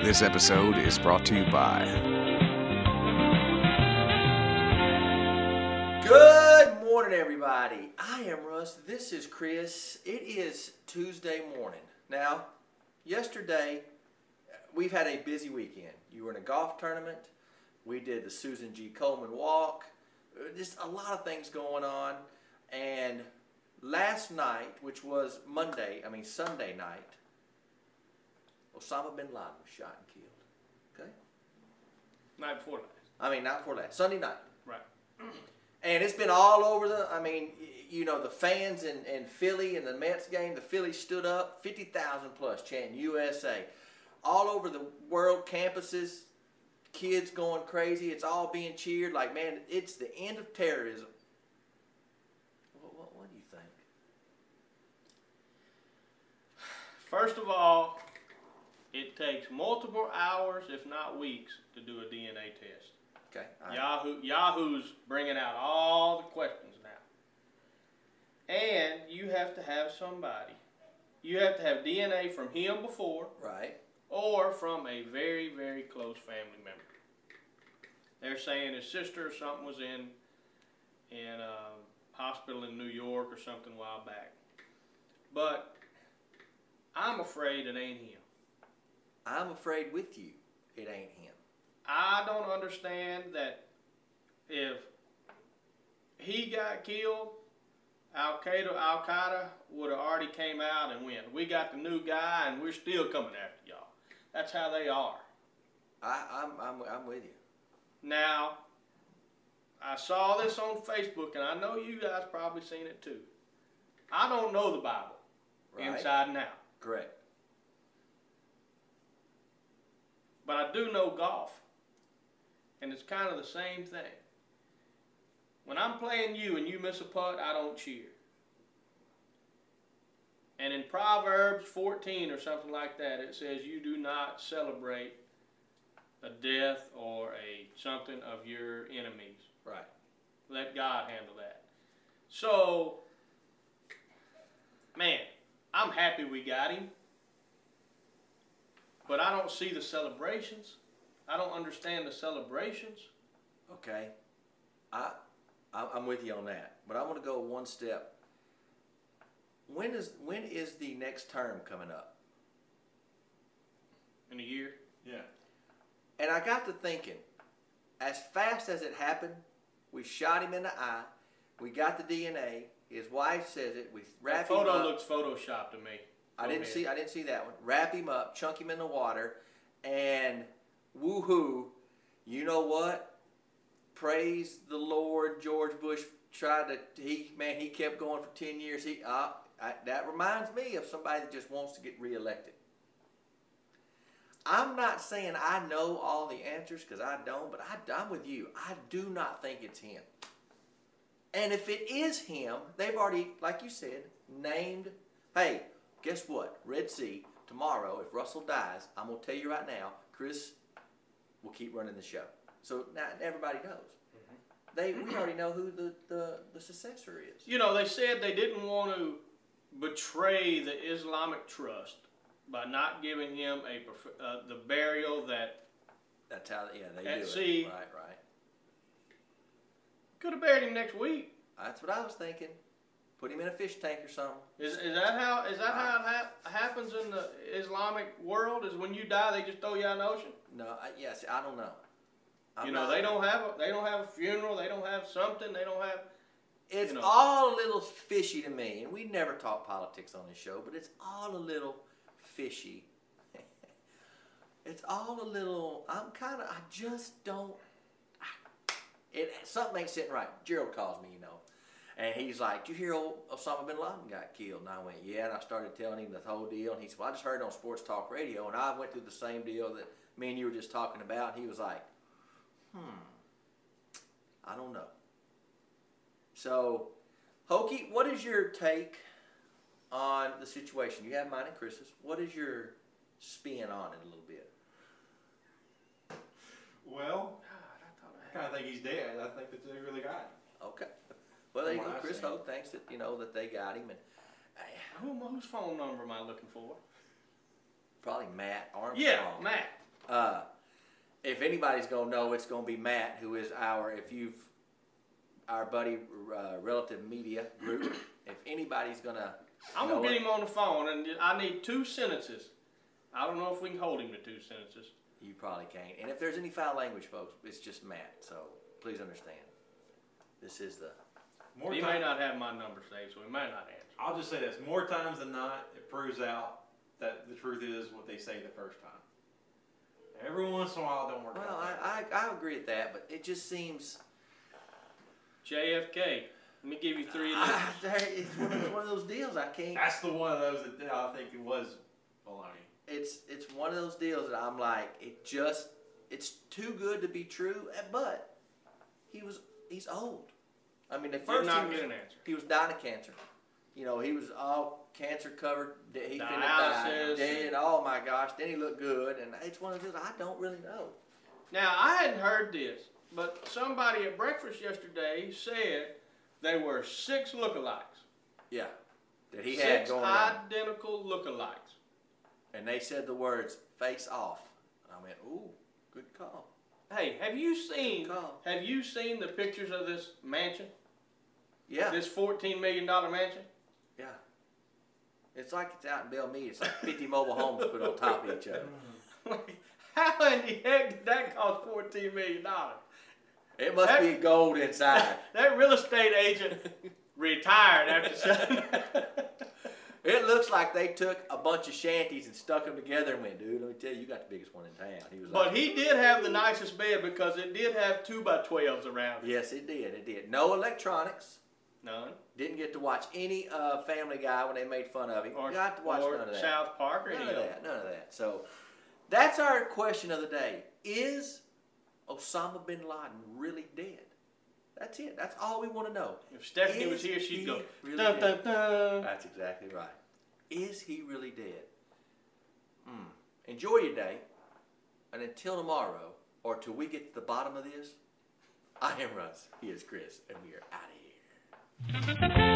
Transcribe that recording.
This episode is brought to you by... Good morning, everybody. I am Russ. This is Chris. It is Tuesday morning. Now, yesterday, we've had a busy weekend. You were in a golf tournament. We did the Susan G. Coleman walk. Just a lot of things going on. And last night, which was Sunday night, Osama bin Laden was shot and killed. Okay? Night before last. Not before last. Sunday night. Right. And it's been all over the fans in Philly in the Mets game. The Phillies stood up, 50,000 plus chanting USA. All over the world campuses, kids going crazy. It's all being cheered. Like, man, it's the end of terrorism. What do you think? First of all, it takes multiple hours, if not weeks, to do a DNA test. Okay. Yahoo's bringing out all the questions now. And you have to have somebody. You have to have DNA from him before. Right. Or from a very, very close family member. They're saying his sister or something was in hospital in New York or something a while back. But I'm afraid it ain't him. I'm afraid with you it ain't him. I don't understand that if he got killed, Al-Qaeda would have already came out and went, we got the new guy and we're still coming after y'all. That's how they are. I'm with you. Now, I saw this on Facebook, and I know you guys probably seen it too. I don't know the Bible inside and out. Correct. But I do know golf. And it's kind of the same thing. When I'm playing you and you miss a putt, I don't cheer. And in Proverbs 14 or something like that, it says you do not celebrate a death or something of your enemies. Right. Let God handle that. So, man, I'm happy we got him. But I don't see the celebrations. I don't understand the celebrations. Okay. I'm with you on that. But I want to go one step. When is the next term coming up? In a year? Yeah. And I got to thinking, as fast as it happened, we shot him in the eye. We got the DNA. His wife says it. We wrap him up. The photo looks photoshopped to me. I didn't see that one. Wrap him up, chunk him in the water, and woohoo! You know what? Praise the Lord. George Bush he kept going for 10 years. That reminds me of somebody that just wants to get reelected. I'm not saying I know all the answers because I don't, but I'm with you. I do not think it's him. And if it is him, they've already, like you said, named, hey, guess what? Red Sea, tomorrow, if Russell dies, I'm going to tell you right now, Chris will keep running the show. So now everybody knows. Mm-hmm. We already know who the successor is. You know, they said they didn't want to betray the Islamic Trust by not giving him the burial that... That's how, they do at it. Sea. Right. Could have buried him next week. That's what I was thinking. Put him in a fish tank or something. Is that how it happens in the Islamic world? Is when you die, they just throw you out in the ocean? No, yes, I don't know. They don't have a funeral. They don't have something. They don't have. It's all a little fishy to me, and we never talk politics on this show, but it's all a little fishy. It's all a little. I just don't. Something ain't sitting right. Gerald calls me, and he's like, "Did you hear old Osama bin Laden got killed?" And I went, "Yeah." And I started telling him the whole deal, and he said, "Well, I just heard it on Sports Talk Radio," and I went through the same deal that me and you were just talking about. And he was like, I don't know. So, Hokey, what is your take on the situation? You have mine and Chris's. What is your spin on it a little bit? Well, I kind of think he's dead. I think that they really got him. Okay. Well, there you go. Chris Hoke thinks that, that they got him. And Whose phone number am I looking for? Probably Matt Armstrong. Yeah, Matt. If anybody's gonna know, it's gonna be Matt, who is our buddy Relative Media Group. If anybody's gonna, I'm gonna get him on the phone, and I need 2 sentences. I don't know if we can hold him to 2 sentences. You probably can't. And if there's any foul language, folks, it's just Matt. So please understand. This is the. He may not have my number saved, so he might not answer. I'll just say this: more times than not, it proves out that the truth is what they say the first time. Every once in a while, it don't work out. Well, I agree with that, but it just seems. JFK. Let me give you 3 It's one of those deals I can't. That's the one of those that I think it was baloney. It's one of those deals that I'm like, it's too good to be true. But he's old. I mean, at first he was dying of cancer. You know, he was all cancer covered. He finna die dead. Oh my gosh! Then he looked good, and it's one of those I don't really know. Now I hadn't heard this, but somebody at breakfast yesterday said there were 6 lookalikes. Yeah, that he had going on. 6 identical lookalikes. And they said the words "face off." I went, "Ooh, good call." Hey, have you seen the pictures of this mansion? Yeah. This $14 million mansion? Yeah. It's like it's out in Belle Meade. It's like 50 mobile homes put on top of each other. Like, how in the heck did that cost $14 million? It must be gold inside. That real estate agent retired after selling. It looks like they took a bunch of shanties and stuck them together and went, dude, let me tell you, you got the biggest one in town. He was but he did have the nicest bed because it did have 2x12s around it. Yes, it did. It did. No electronics. None. Didn't get to watch any Family Guy when they made fun of him. Or got to watch none of that. South Park or none any of of that. None of that. So that's our question of the day. Is Osama bin Laden really dead? That's it. That's all we want to know. If Stephanie was here, she'd go, really dun, dun, dun. That's exactly right. Is he really dead? Enjoy your day. And until tomorrow, or till we get to the bottom of this, I am Russ. He is Chris. And we are out of here.